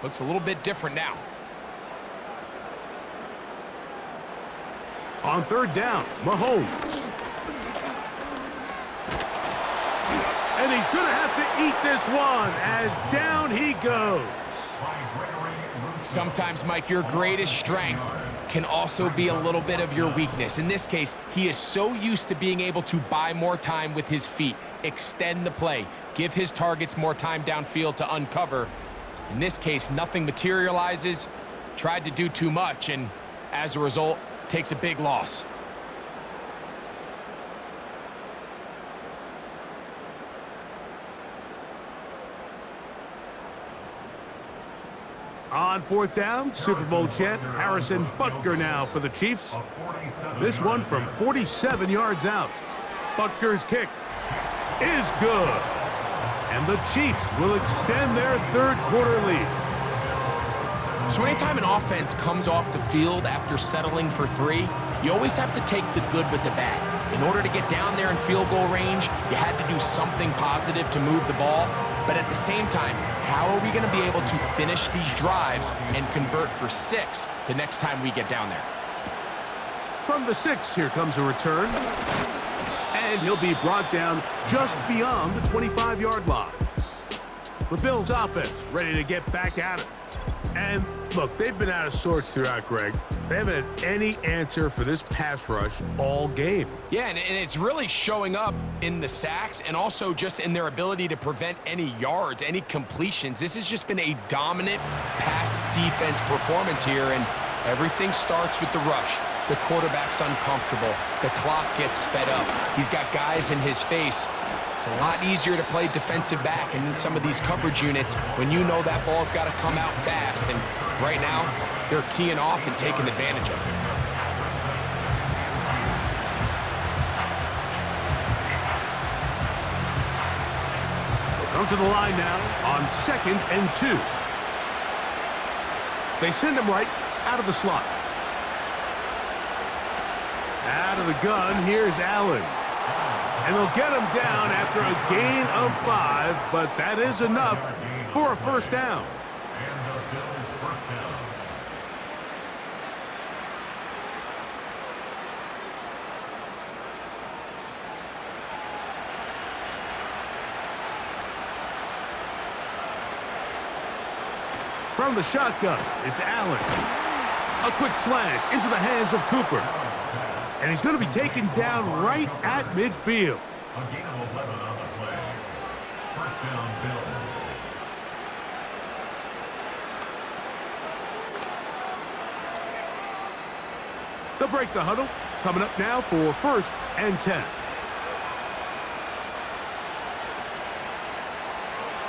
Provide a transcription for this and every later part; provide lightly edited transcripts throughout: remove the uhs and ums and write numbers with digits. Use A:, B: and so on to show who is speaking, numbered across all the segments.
A: Looks a little bit different now.
B: On third down, Mahomes. And he's going to have to eat this one as down he goes.
A: Sometimes, Mike, your greatest strength can also be a little bit of your weakness. In this case, he is so used to being able to buy more time with his feet, extend the play, give his targets more time downfield to uncover. In this case, nothing materializes, tried to do too much, and as a result, takes a big loss.
B: On fourth down, Super Bowl champ Harrison Butker now for the Chiefs. This one from 47 yards out. Butker's kick is good. And the Chiefs will extend their third quarter lead.
A: So anytime an offense comes off the field after settling for 3, you always have to take the good with the bad. In order to get down there in field goal range, you had to do something positive to move the ball. But at the same time, how are we going to be able to finish these drives and convert for 6 the next time we get down there?
B: From the 6, here comes a return. And he'll be brought down just beyond the 25-yard line. The Bills offense ready to get back at it. And look, they've been out of sorts throughout, Greg. They haven't had any answer for this pass rush all game.
A: Yeah, and it's really showing up in the sacks and also just in their ability to prevent any yards, any completions. This has just been a dominant pass defense performance here, and everything starts with the rush. The quarterback's uncomfortable. The clock gets sped up. He's got guys in his face. It's a lot easier to play defensive back and in some of these coverage units when you know that ball's got to come out fast. And right now, they're teeing off and taking advantage of it.
B: They'll come to the line now on 2nd and 2. They send him right out of the slot. Out of the gun, here's Allen. And they'll get him down after a gain of 5, but that is enough for a first down. From the shotgun, it's Allen. A quick slant into the hands of Cooper. And he's going to be taken down right at midfield.
C: A gain of 11 on the play. First down, Bills.
B: They'll break the huddle. Coming up now for 1st and 10.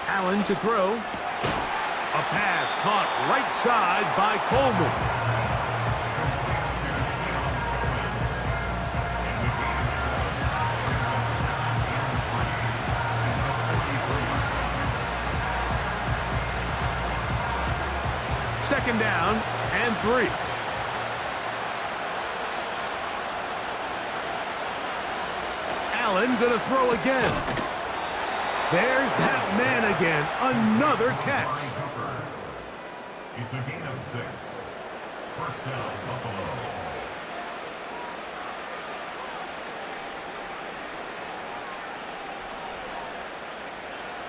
B: Allen to throw. A pass caught right side by Coleman. Second down and 3. Allen gonna throw again. There's that man again. Another catch.
C: It's a gain of 6. First down, Buffalo.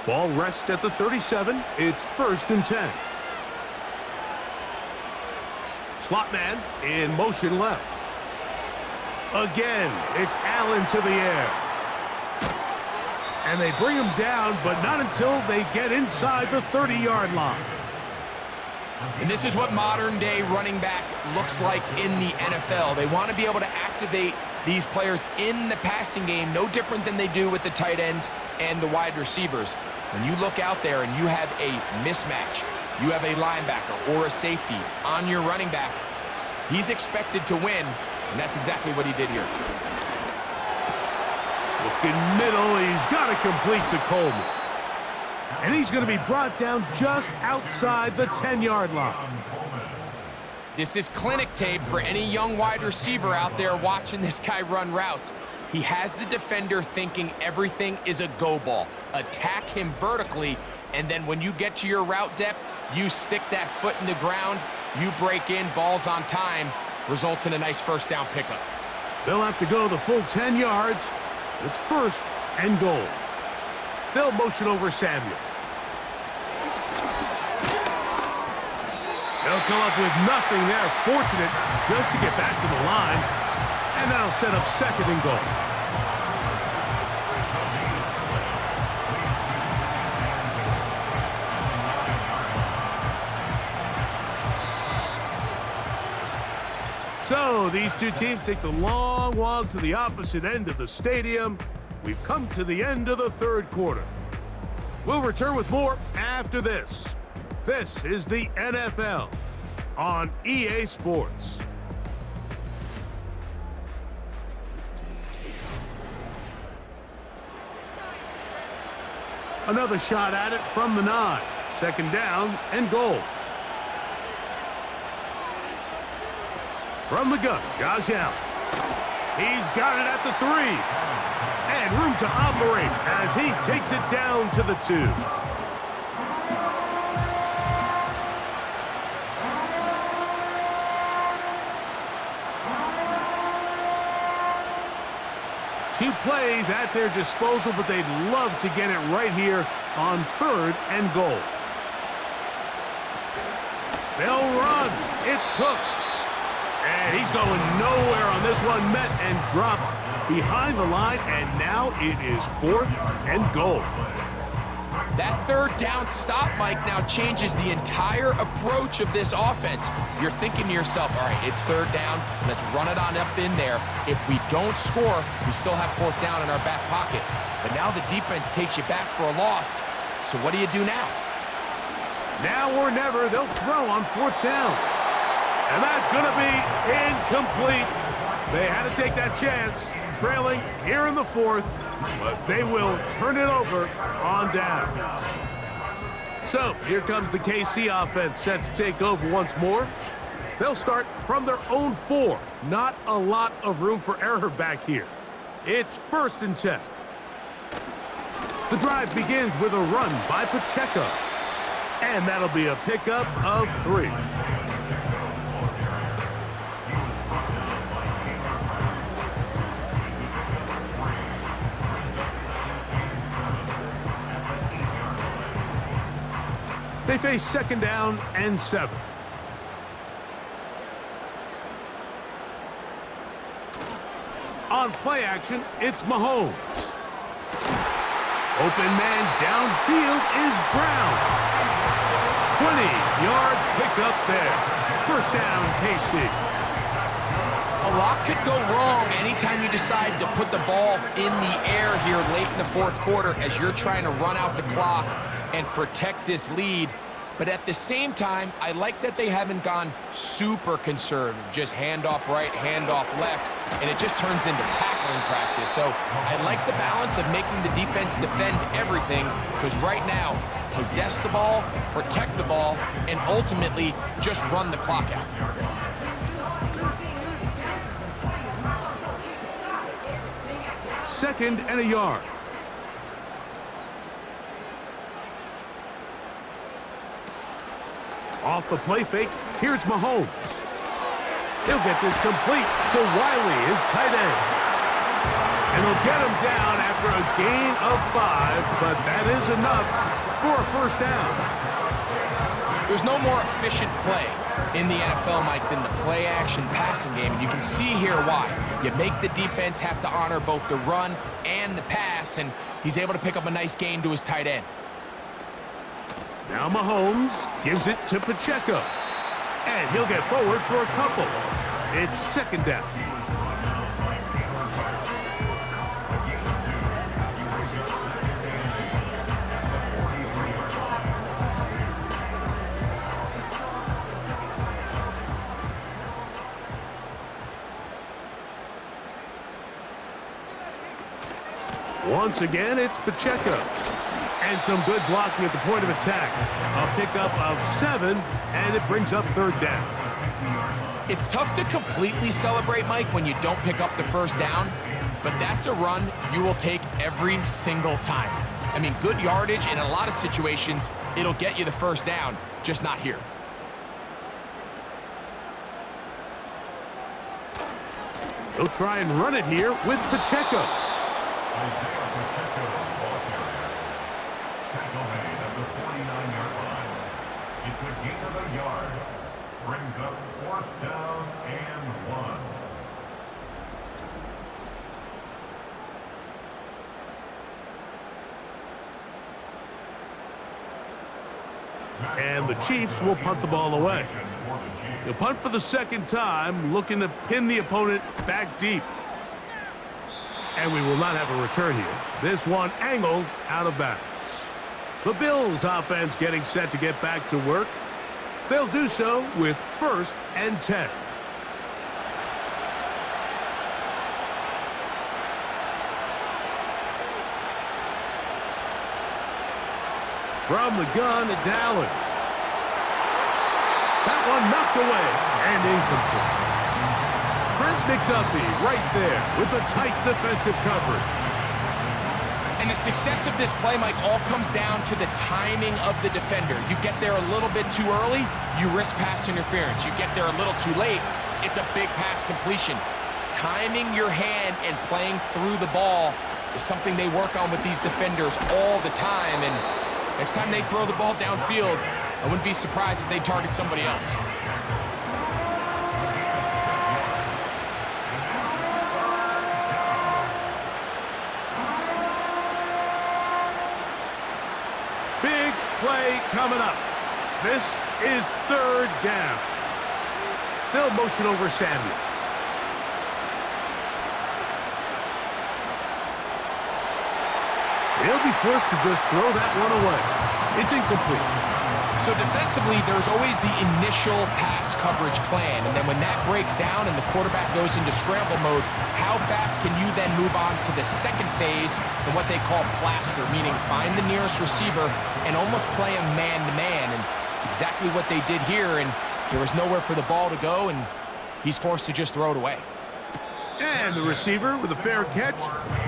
B: Ball rests at the 37. It's 1st and 10. Slot man in motion left. Again, it's Allen to the air. And they bring him down, but not until they get inside the 30-yard line.
A: And this is what modern-day running back looks like in the NFL. They want to be able to activate these players in the passing game, no different than they do with the tight ends and the wide receivers. When you look out there and you have a mismatch, you have a linebacker or a safety on your running back, he's expected to win, and that's exactly what he did here.
B: Looking middle, he's got to complete to Coleman. And he's going to be brought down just outside the 10-yard line.
A: This is clinic tape for any young wide receiver out there watching this guy run routes. He has the defender thinking everything is a go ball. Attack him vertically, and then when you get to your route depth, you stick that foot in the ground, you break in, ball's on time, results in a nice first down pickup.
B: They'll have to go the full 10 yards. It's first and goal. They'll motion over Samuel. They'll come up with nothing there. Fortunate just to get back to the line. And that'll set up second and goal. So these two teams take the long walk to the opposite end of the stadium. We've come to the end of the third quarter. We'll return with more after this. This is the NFL on EA Sports. Another shot at it from the 9. Second down and goal. From the gun, Josh Allen. He's got it at the 3. And room to operate as he takes it down to the 2. Two plays at their disposal, but they'd love to get it right here on third and goal. They'll run. It's Cook. And he's going nowhere on this one. Met and dropped behind the line, and now it is fourth and goal.
A: That third down stop, Mike, now changes the entire approach of this offense. You're thinking to yourself, all right, it's third down. Let's run it on up in there. If we don't score, we still have fourth down in our back pocket. But now the defense takes you back for a loss. So what do you do now?
B: Now or never, they'll throw on fourth down. And that's going to be incomplete. They had to take that chance, trailing here in the fourth, but they will turn it over on down. So here comes the KC offense set to take over once more. They'll start from their own 4. Not a lot of room for error back here. It's first and 10. The drive begins with a run by Pacheco. And that'll be a pickup of 3. They face second down and 7. On play action, it's Mahomes. Open man downfield is Brown. 20-yard pickup there. First down, KC.
A: A lot could go wrong anytime you decide to put the ball in the air here late in the fourth quarter as you're trying to run out the clock and protect this lead. But at the same time, I like that they haven't gone super conservative, just handoff right, handoff left, and it just turns into tackling practice. So I like the balance of making the defense defend everything, because right now, possess the ball, protect the ball, and ultimately just run the clock out.
B: Second and a yard. Off the play fake, here's Mahomes. He'll get this complete to Wiley, his tight end. And he'll get him down after a gain of 5, but that is enough for a first down.
A: There's no more efficient play in the NFL, Mike, than the play-action passing game, and you can see here why. You make the defense have to honor both the run and the pass, and he's able to pick up a nice gain to his tight end.
B: Now Mahomes gives it to Pacheco. And he'll get forward for a couple. It's second down. Once again, it's Pacheco. And some good blocking at the point of attack. A pickup of 7, and it brings up third down.
A: It's tough to completely celebrate, Mike, when you don't pick up the first down. but that's a run you will take every single time. I mean, good yardage, and in a lot of situations, it'll get you the first down, just not here.
B: He'll try and run it here with Pacheco.
C: It's a gain of a yard. Brings up 4th down and 1.
B: And the Chiefs will punt the ball away. They'll punt for the second time, looking to pin the opponent back deep. And we will not have a return here. This one angled out of bounds. The Bills offense getting set to get back to work. They'll do so with 1st and 10. From the gun, it's Allen. That one knocked away and incomplete. Trent McDuffie right there with a tight defensive coverage.
A: And the success of this play, Mike, all comes down to the timing of the defender. You get there a little bit too early, you risk pass interference. You get there a little too late, it's a big pass completion. Timing your hand and playing through the ball is something they work on with these defenders all the time. And next time they throw the ball downfield, I wouldn't be surprised if they target somebody else.
B: Big play coming up. This is 3rd down. They'll motion over Samuel. He'll be forced to just throw that one away. It's incomplete.
A: So defensively, there's always the initial pass coverage plan, and then when that breaks down and the quarterback goes into scramble mode, how fast can you then move on to the second phase and what they call plaster, meaning find the nearest receiver and almost play him man-to-man, and it's exactly what they did here, and there was nowhere for the ball to go, and he's forced to just throw it away.
B: And the receiver with a fair catch,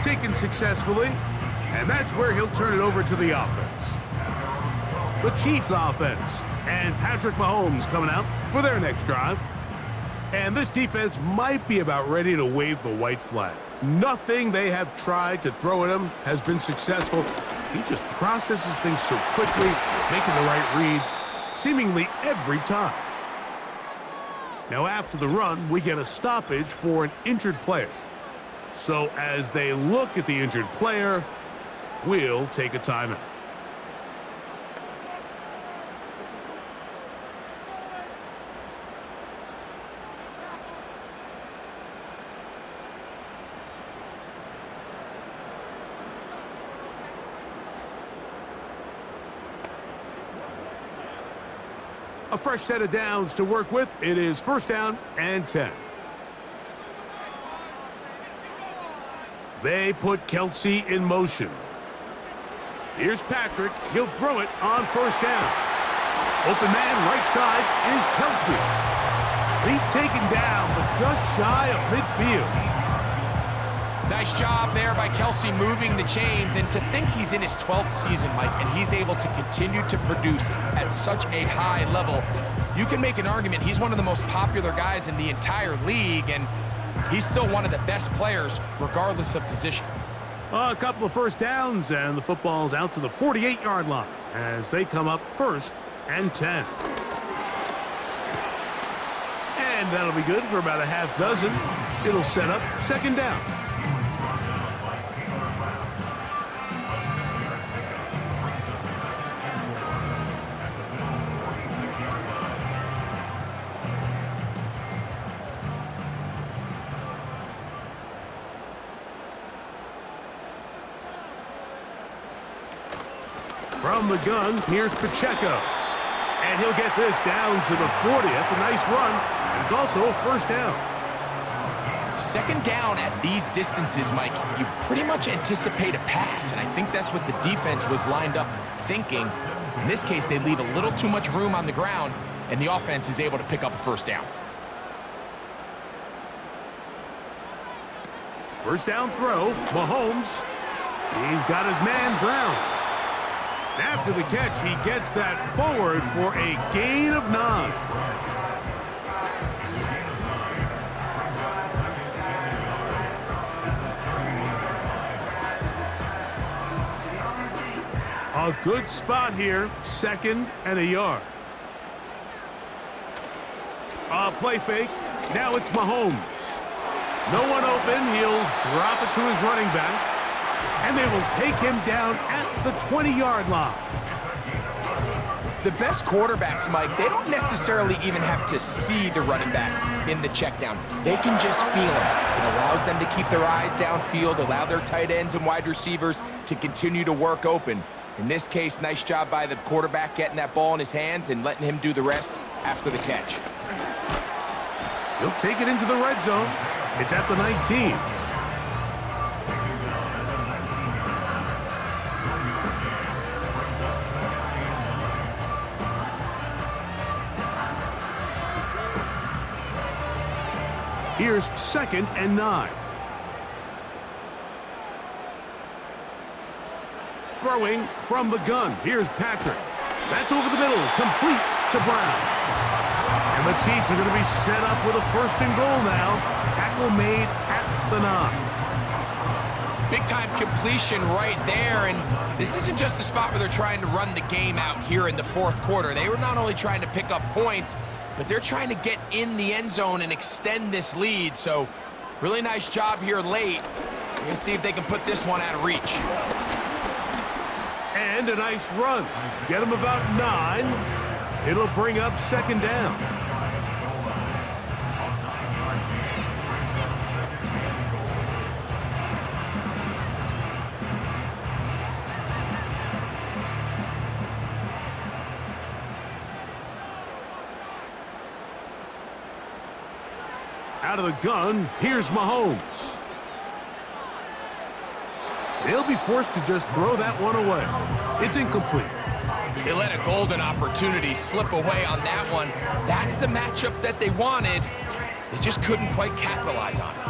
B: taken successfully, and that's where he'll turn it over to the offense. The Chiefs offense and Patrick Mahomes coming out for their next drive. And this defense might be about ready to wave the white flag. Nothing they have tried to throw at him has been successful. He just processes things so quickly, making the right read seemingly every time. Now after the run, we get a stoppage for an injured player. So as they look at the injured player, we'll take a timeout. A fresh set of downs to work with. It is 1st down and 10. They put Kelsey in motion. Here's Patrick. He'll throw it on 1st down. Open man right side is Kelsey. He's taken down, but just shy of midfield.
A: Nice job there by Kelsey moving the chains, and to think he's in his 12th season, Mike, and he's able to continue to produce at such a high level. You can make an argument he's one of the most popular guys in the entire league, and he's still one of the best players regardless of position.
B: A couple of 1st downs, and the football's out to the 48-yard line as they come up 1st and 10. And that'll be good for about a half dozen. It'll set up 2nd down. From the gun, here's Pacheco. And he'll get this down to the 40. That's a nice run, and it's also a 1st down.
A: 2nd down at these distances, Mike, you pretty much anticipate a pass, and I think that's what the defense was lined up thinking. In this case, they leave a little too much room on the ground, and the offense is able to pick up a 1st down.
B: First down throw, Mahomes. He's got his man Brown. After the catch, he gets that forward for a gain of 9. A good spot here, 2nd and a yard. A play fake. Now it's Mahomes. No one open. He'll drop it to his running back. And they will take him down at the 20-yard line.
A: The best quarterbacks, Mike, they don't necessarily even have to see the running back in the check down. They can just feel him. It allows them to keep their eyes downfield, allow their tight ends and wide receivers to continue to work open. In this case, nice job by the quarterback getting that ball in his hands and letting him do the rest after the catch.
B: He'll take it into the red zone. It's at the 19. Here's 2nd and 9. Throwing from the gun. Here's Patrick. That's over the middle. Complete to Brown. And the Chiefs are going to be set up with a 1st and goal now. Tackle made at the 9.
A: Big-time completion right there, and this isn't just a spot where they're trying to run the game out here in the 4th quarter. They were not only trying to pick up points, but they're trying to get in the end zone and extend this lead. So really nice job here late. We're going to see if they can put this one out of reach.
B: And a nice run. Get him about 9. It'll bring up 2nd down. Out of the gun, here's Mahomes. They'll be forced to just throw that one away. It's incomplete.
A: They let a golden opportunity slip away on that one. That's the matchup that they wanted. They just couldn't quite capitalize on it.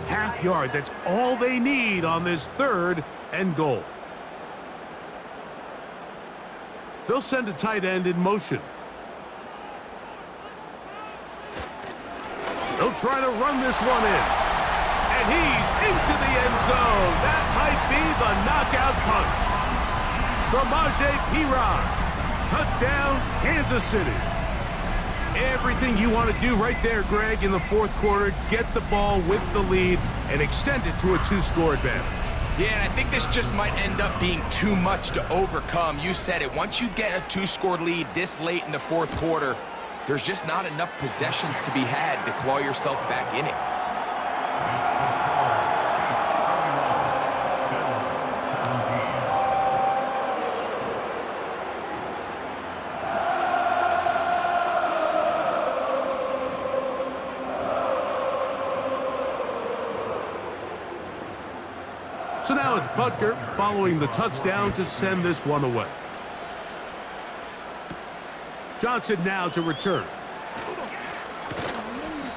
B: Half yard, that's all they need on this 3rd and goal. They'll send a tight end in motion. They'll try to run this one in. And he's into the end zone. That might be the knockout punch. Samaje Perine. Touchdown, Kansas City. Everything you want to do right there, Greg, in the 4th quarter. Get the ball with the lead and extend it to a 2-score advantage.
A: Yeah, and I think this just might end up being too much to overcome. You said it. Once you get a 2-score lead this late in the 4th quarter, there's just not enough possessions to be had to claw yourself back in it.
B: So now it's Butker following the touchdown to send this one away. Johnson now to return.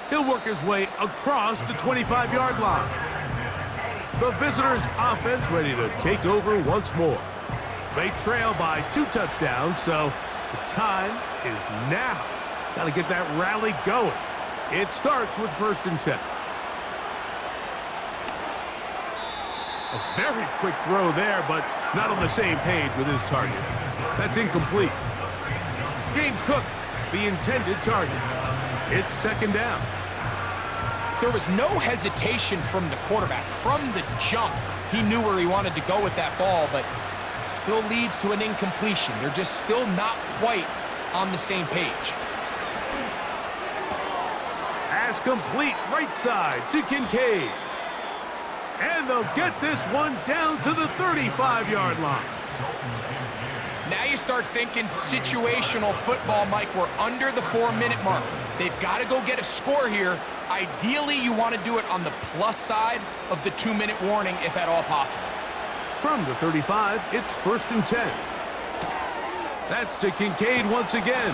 B: He'll work his way across the 25-yard line. The visitors' offense ready to take over once more. They trail by 2 touchdowns, so the time is now. Got to get that rally going. It starts with 1st and 10. A very quick throw there, but not on the same page with his target. That's incomplete. James Cook, the intended target. It's 2nd down.
A: There was no hesitation from the quarterback. From the jump, he knew where he wanted to go with that ball, but still leads to an incompletion. They're just still not quite on the same page.
B: Pass complete right side to Kincaid. And they'll get this one down to the 35-yard line.
A: Now you start thinking situational football, Mike. We're under the 4-minute mark. They've got to go get a score here. Ideally, you want to do it on the plus side of the 2-minute warning, if at all possible.
B: From the 35, it's 1st and 10. That's to Kincaid once again.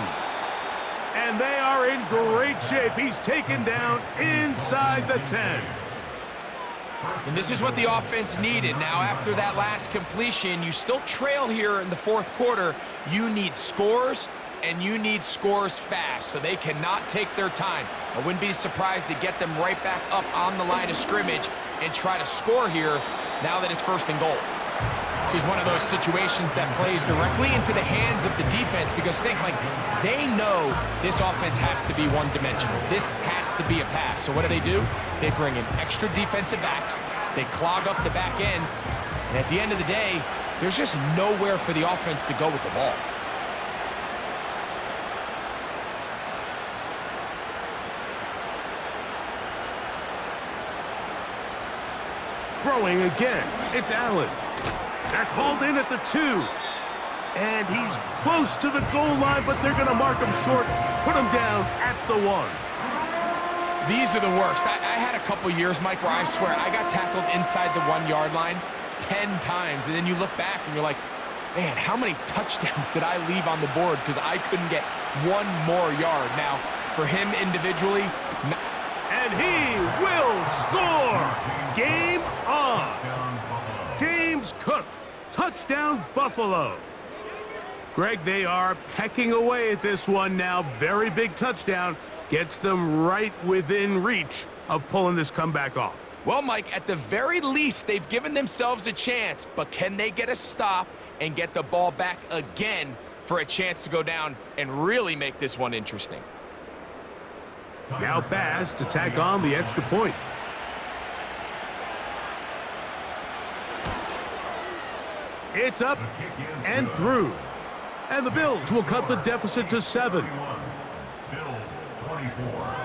B: And they are in great shape. He's taken down inside the 10.
A: And this is what the offense needed. Now, after that last completion, you still trail here in the fourth quarter. You need scores, and you need scores fast, so they cannot take their time. I wouldn't be surprised to get them right back up on the line of scrimmage and try to score here now that it's first and goal. This is one of those situations that plays directly into the hands of the defense because think, like, they know this offense has to be one-dimensional. This has to be a pass. So what do? They bring in extra defensive backs. They clog up the back end. And at the end of the day, there's just nowhere for the offense to go with the ball.
B: Throwing again, it's Allen. That's hauled in at the 2. And he's close to the goal line, but they're going to mark him short, put him down at the 1.
A: These are the worst. I had a couple years, Mike, where I swear I got tackled inside the 1-yard line 10 times. And then you look back and you're like, man, how many touchdowns did I leave on the board because I couldn't get one more yard? Now, for him individually,
B: and he will score! Game on! James Cook, touchdown Buffalo. Greg, they are pecking away at this one now. Very big touchdown. Gets them right within reach of pulling this comeback off.
A: Well, Mike, at the very least, they've given themselves a chance, but can they get a stop and get the ball back again for a chance to go down and really make this one interesting?
B: Now Baz to tack on the extra point. It's up and through. And the Bills will cut the deficit to 7.
C: Bills 24.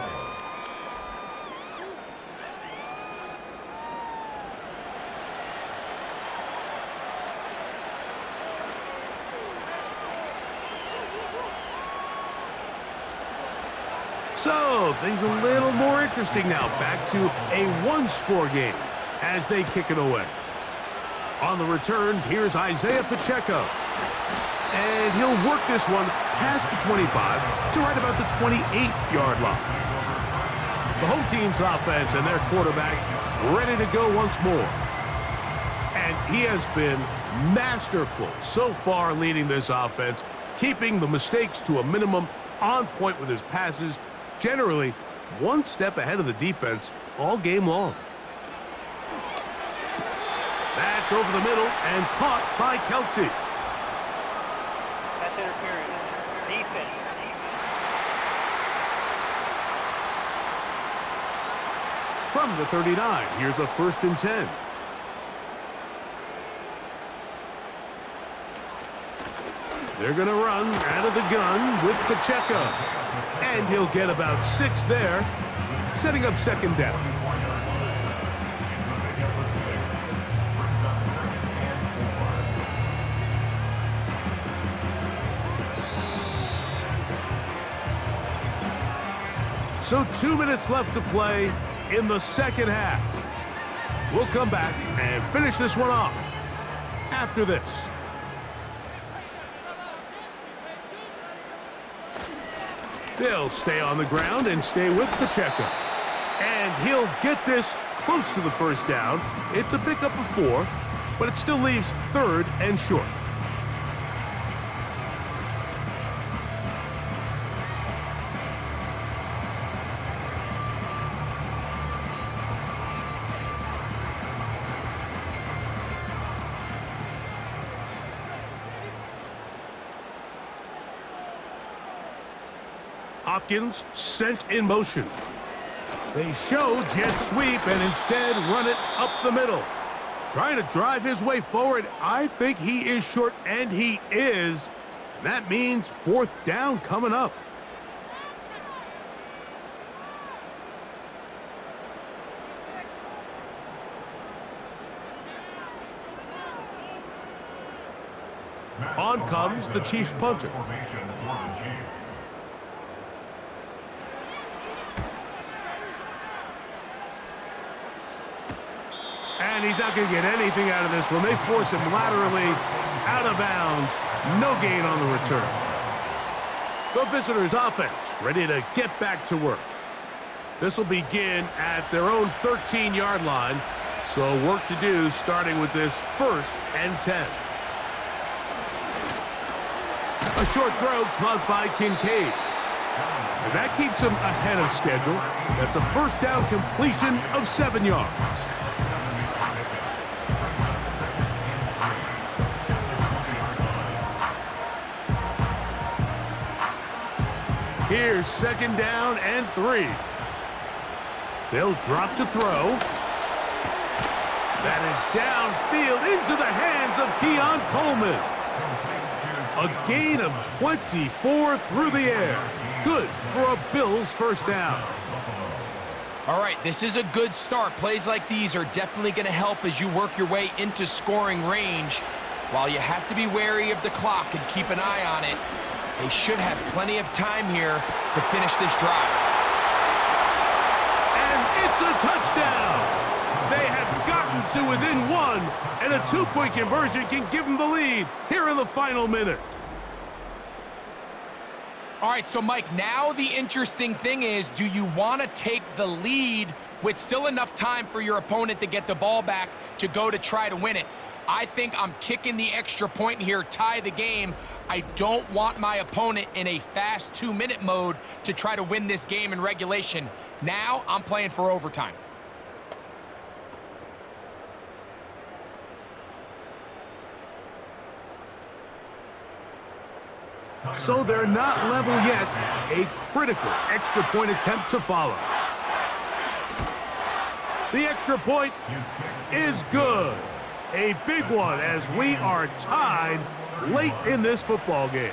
B: So, things a little more interesting now. Back to a one-score game as they kick it away. On the return, here's Isaiah Pacheco. And he'll work this one past the 25 to right about the 28-yard line. The home team's offense and their quarterback ready to go once more. And he has been masterful so far leading this offense, keeping the mistakes to a minimum, on point with his passes, generally one step ahead of the defense all game long. That's over the middle and caught by Kelsey.
D: Pass interference. Defense.
B: From the 39, here's a 1st and 10. They're going to run out of the gun with Pacheco. And he'll get about 6 there, setting up 2nd down. So 2 minutes left to play in the second half. We'll come back and finish this one off after this. They'll stay on the ground and stay with Pacheco. And he'll get this close to the 1st down. It's a pickup of 4, but it still leaves 3rd and short. Hopkins sent in motion. They show jet sweep and instead run it up the middle. Trying to drive his way forward. I think he is short, and he is. And that means 4th down coming up. On comes the Chiefs punter. And he's not going to get anything out of this one. They force him laterally out of bounds. No gain on the return. The visitors' offense ready to get back to work. This will begin at their own 13-yard line, so work to do starting with this 1st and 10. A short throw caught by Kincaid. And that keeps him ahead of schedule. That's a first down completion of 7 yards. Here's 2nd down and 3. They'll drop to throw. That is downfield into the hands of Keon Coleman. A gain of 24 through the air. Good for a Bills first down.
A: All right, this is a good start. Plays like these are definitely going to help as you work your way into scoring range. While you have to be wary of the clock and keep an eye on it, they should have plenty of time here to finish this drive.
B: And it's a touchdown. They have gotten to within 1, and a 2-point conversion can give them the lead here in the final minute.
A: All right, so Mike, now the interesting thing is, do you want to take the lead with still enough time for your opponent to get the ball back to go to try to win it? I think I'm kicking the extra point here, tie the game. I don't want my opponent in a fast 2-minute mode to try to win this game in regulation. Now I'm playing for overtime.
B: So they're not level yet. A critical extra point attempt to follow. The extra point is good. A big one as we are tied late in this football game.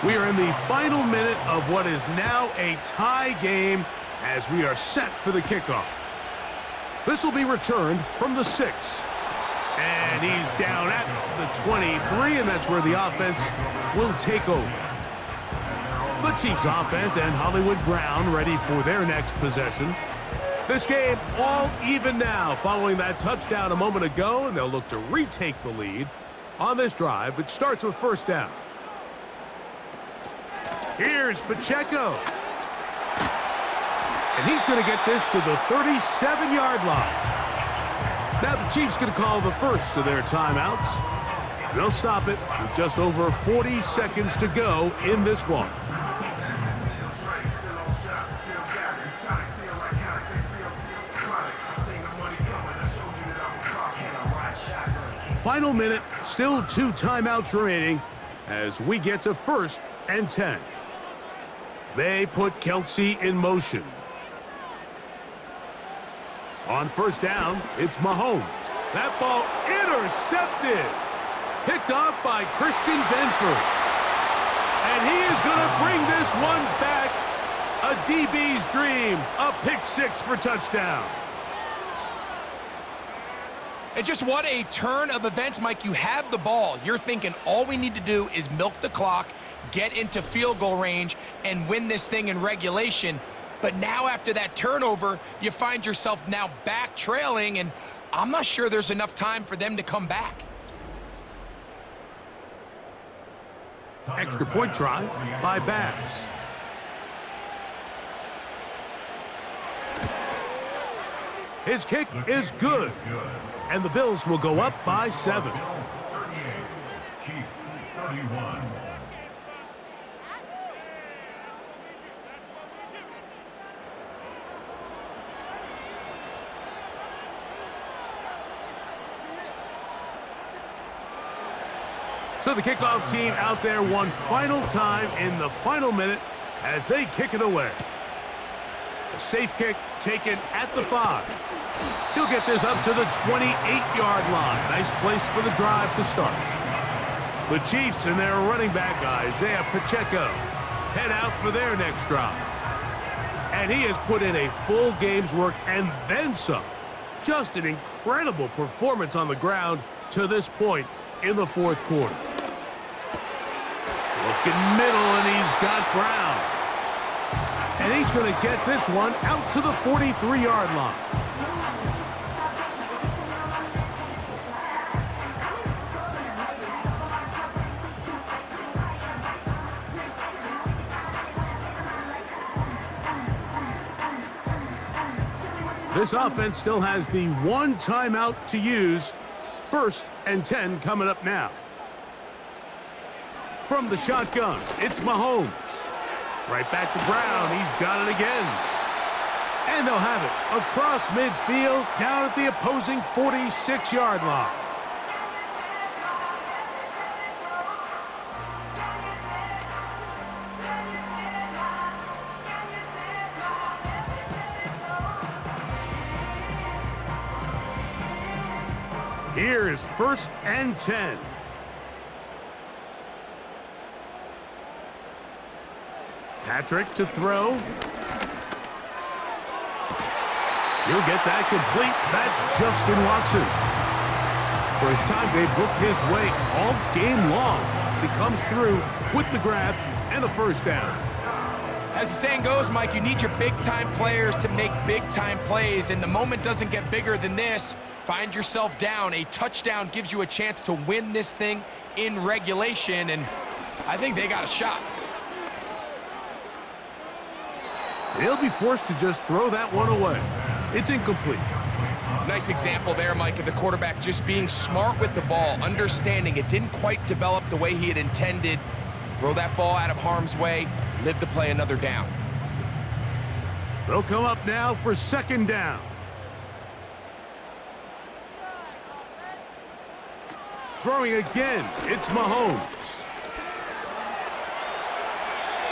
B: We are in the final minute of what is now a tie game as we are set for the kickoff. This will be returned from the 6. And he's down at the 23, and that's where the offense will take over. The Chiefs offense and Hollywood Brown ready for their next possession. This game all even now following that touchdown a moment ago, and they'll look to retake the lead on this drive, which starts with 1st down. Here's Pacheco. And he's going to get this to the 37-yard line. Now the Chiefs going to call the first of their timeouts. And they'll stop it with just over 40 seconds to go in this one. Final minute, still 2 timeouts remaining as we get to 1st and 10. They put Kelsey in motion. On 1st down, it's Mahomes. That ball intercepted. Picked off by Christian Benford. And he is going to bring this one back. A DB's dream. A pick-6 for touchdown.
A: And just what a turn of events, Mike. You have the ball. You're thinking all we need to do is milk the clock, get into field goal range, and win this thing in regulation. But now after that turnover, you find yourself now back trailing, and I'm not sure there's enough time for them to come back.
B: Extra point try by Bass. His kick is good, and the Bills will go up by 7.
C: Chiefs 31.
B: So the kickoff team out there one final time in the final minute as they kick it away. A safe kick taken at the 5. He'll get this up to the 28-yard line. Nice place for the drive to start. The Chiefs and their running back, Isaiah Pacheco, head out for their next drive. And he has put in a full game's work and then some. Just an incredible performance on the ground to this point in the 4th quarter. Looking middle, and he's got Brown. And he's going to get this one out to the 43-yard line. This offense still has the one timeout to use. 1st and 10 coming up now. From the shotgun, it's Mahomes. Right back to Brown. He's got it again. And they'll have it across midfield down at the opposing 46-yard line. Here is 1st and 10. Patrick to throw. He'll get that complete. That's Justin Watson. First time they've looked his way all game long. He comes through with the grab and the first down.
A: As the saying goes, Mike, you need your big-time players to make big-time plays, and the moment doesn't get bigger than this. Find yourself down. A touchdown gives you a chance to win this thing in regulation, and I think they got a shot.
B: They'll be forced to just throw that one away. It's incomplete.
A: Nice example there, Mike, of the quarterback just being smart with the ball, understanding it didn't quite develop the way he had intended. Throw that ball out of harm's way, live to play another down.
B: They'll come up now for 2nd down. Throwing again, it's Mahomes.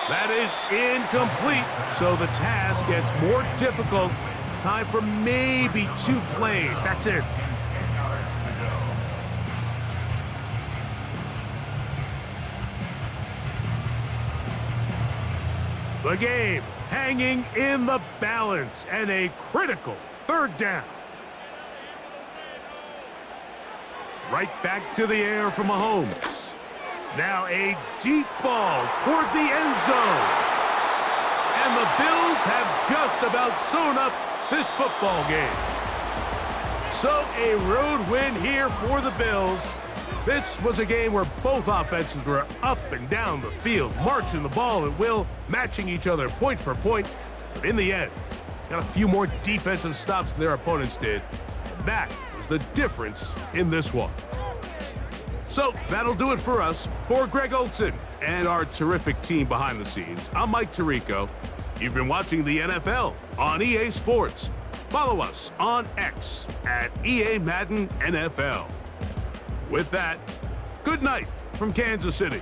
B: That is incomplete, so the task gets more difficult. Time for maybe 2 plays. That's it. The game hanging in the balance and a critical 3rd down. Right back to the air for Mahomes. Now a deep ball toward the end zone. And the Bills have just about sewn up this football game. So a road win here for the Bills. This was a game where both offenses were up and down the field, marching the ball at will, matching each other point for point. But in the end, got a few more defensive stops than their opponents did. And that was the difference in this one. So that'll do it for us. For Greg Olson and our terrific team behind the scenes, I'm Mike Tirico. You've been watching the NFL on EA Sports. Follow us on X at EA Madden NFL. With that, good night from Kansas City.